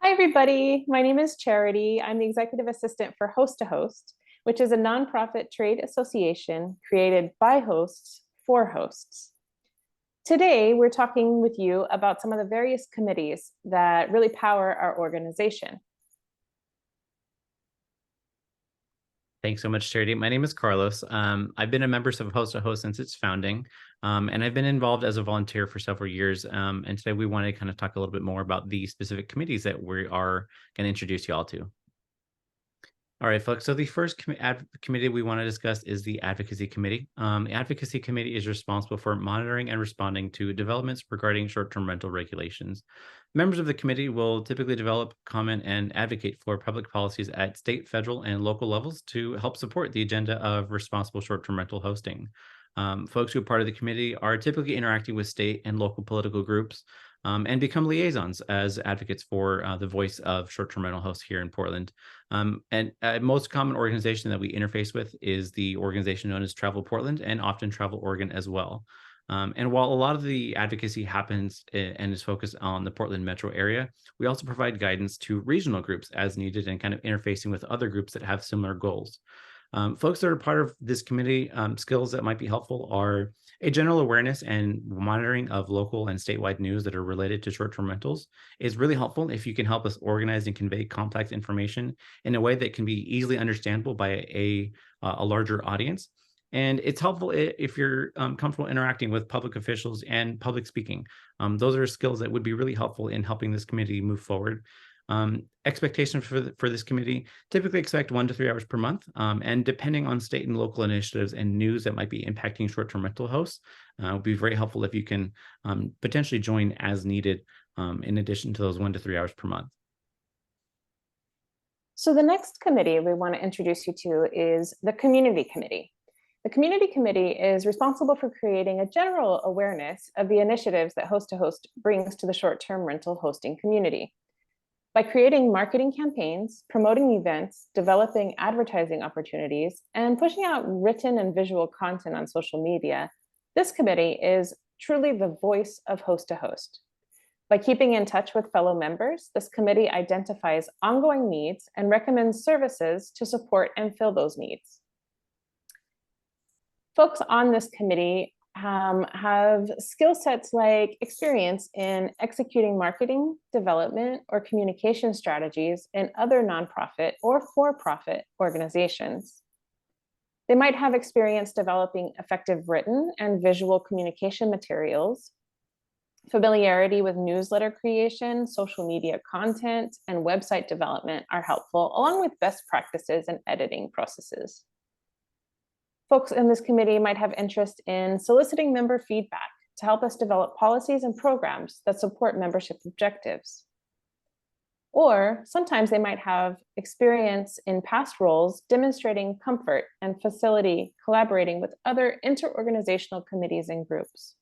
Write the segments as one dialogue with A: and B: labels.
A: Hi, everybody. My name is Charity. I'm the executive assistant for Host2Host, which is a nonprofit trade association created by hosts for hosts. Today, we're talking with you about some of the various committees that really power our organization.
B: Thanks so much, Charity. My name is Carlos. I've been a member of Host2Host since its founding, and I've been involved as a volunteer for several years. And today we want to kind of talk a little bit more about the specific committees that we are going to introduce you all to. All right, folks. So the first committee we want to discuss is the Advocacy Committee. The Advocacy Committee is responsible for monitoring and responding to developments regarding short-term rental regulations. Members of the committee will typically develop, comment, and advocate for public policies at state, federal, and local levels to help support the agenda of responsible short-term rental hosting. Folks who are part of the committee are typically interacting with state and local political groups, and become liaisons as advocates for the voice of short-term rental hosts here in Portland. And most common organization that we interface with is the organization known as Travel Portland and often Travel Oregon as well. And while a lot of the advocacy happens and is focused on the Portland metro area, we also provide guidance to regional groups as needed and kind of interfacing with other groups that have similar goals. Folks that are part of this committee, skills that might be helpful are a general awareness and monitoring of local and statewide news that are related to short-term rentals is really helpful if you can help us organize and convey complex information in a way that can be easily understandable by a larger audience. And it's helpful if you're comfortable interacting with public officials and public speaking. Those are skills that would be really helpful in helping this committee move forward. Expectations for this committee typically expect 1 to 3 hours per month, and depending on state and local initiatives and news that might be impacting short-term rental hosts, it would be very helpful if you can potentially join as needed in addition to those 1 to 3 hours per month.
A: So the next committee we want to introduce you to is the Community Committee. The Community Committee is responsible for creating a general awareness of the initiatives that Host2Host brings to the short-term rental hosting community. By creating marketing campaigns, promoting events, developing advertising opportunities, and pushing out written and visual content on social media, this committee is truly the voice of Host2Host. By keeping in touch with fellow members, this committee identifies ongoing needs and recommends services to support and fill those needs. Folks on this committee have skill sets like experience in executing marketing, development, or communication strategies in other nonprofit or for-profit organizations. They might have experience developing effective written and visual communication materials. Familiarity with newsletter creation, social media content, and website development are helpful, along with best practices and editing processes. Folks in this committee might have interest in soliciting member feedback to help us develop policies and programs that support membership objectives. Or sometimes they might have experience in past roles demonstrating comfort and facility collaborating with other interorganizational committees and groups.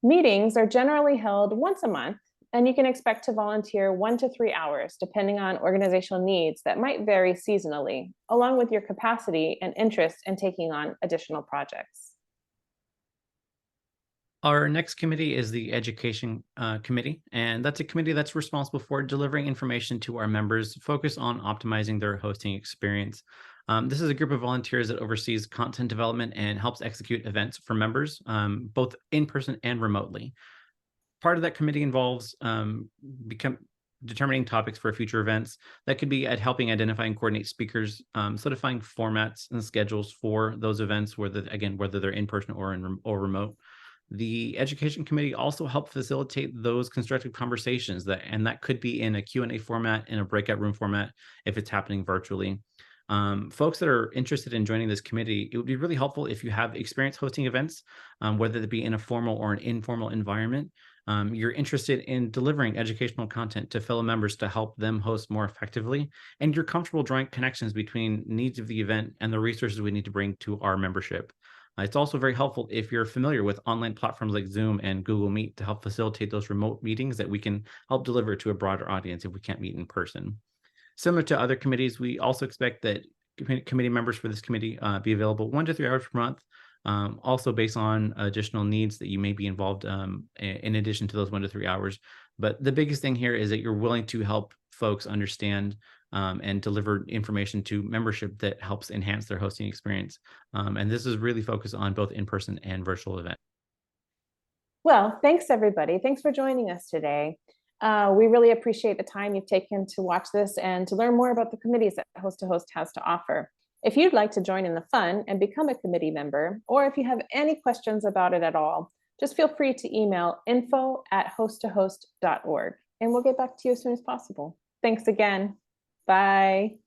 A: Meetings are generally held once a month, and you can expect to volunteer 1 to 3 hours, depending on organizational needs that might vary seasonally, along with your capacity and interest in taking on additional projects.
B: Our next committee is the Education Committee, and that's a committee that's responsible for delivering information to our members, focused on optimizing their hosting experience. This is a group of volunteers that oversees content development and helps execute events for members, both in person and remotely. Part of that committee involves determining topics for future events. That could be at helping identify and coordinate speakers, solidifying formats and schedules for those events, whether they're in person or remote. The Education Committee also helps facilitate those constructive conversations and that could be in a Q&A format, in a breakout room format, if it's happening virtually. Folks that are interested in joining this committee, it would be really helpful if you have experience hosting events, whether it be in a formal or an informal environment. You're interested in delivering educational content to fellow members to help them host more effectively, and you're comfortable drawing connections between needs of the event and the resources we need to bring to our membership. It's also very helpful if you're familiar with online platforms like Zoom and Google Meet to help facilitate those remote meetings that we can help deliver to a broader audience if we can't meet in person. Similar to other committees, we also expect that committee members for this committee be available 1 to 3 hours per month Also based on additional needs that you may be involved in addition to those 1 to 3 hours. But the biggest thing here is that you're willing to help folks understand and deliver information to membership that helps enhance their hosting experience. And this is really focused on both in-person and virtual events.
A: Well, thanks everybody. Thanks for joining us today. We really appreciate the time you've taken to watch this and to learn more about the committees that Host2Host has to offer. If you'd like to join in the fun and become a committee member, or if you have any questions about it at all, just feel free to email info@host2host.org, and we'll get back to you as soon as possible. Thanks again. Bye.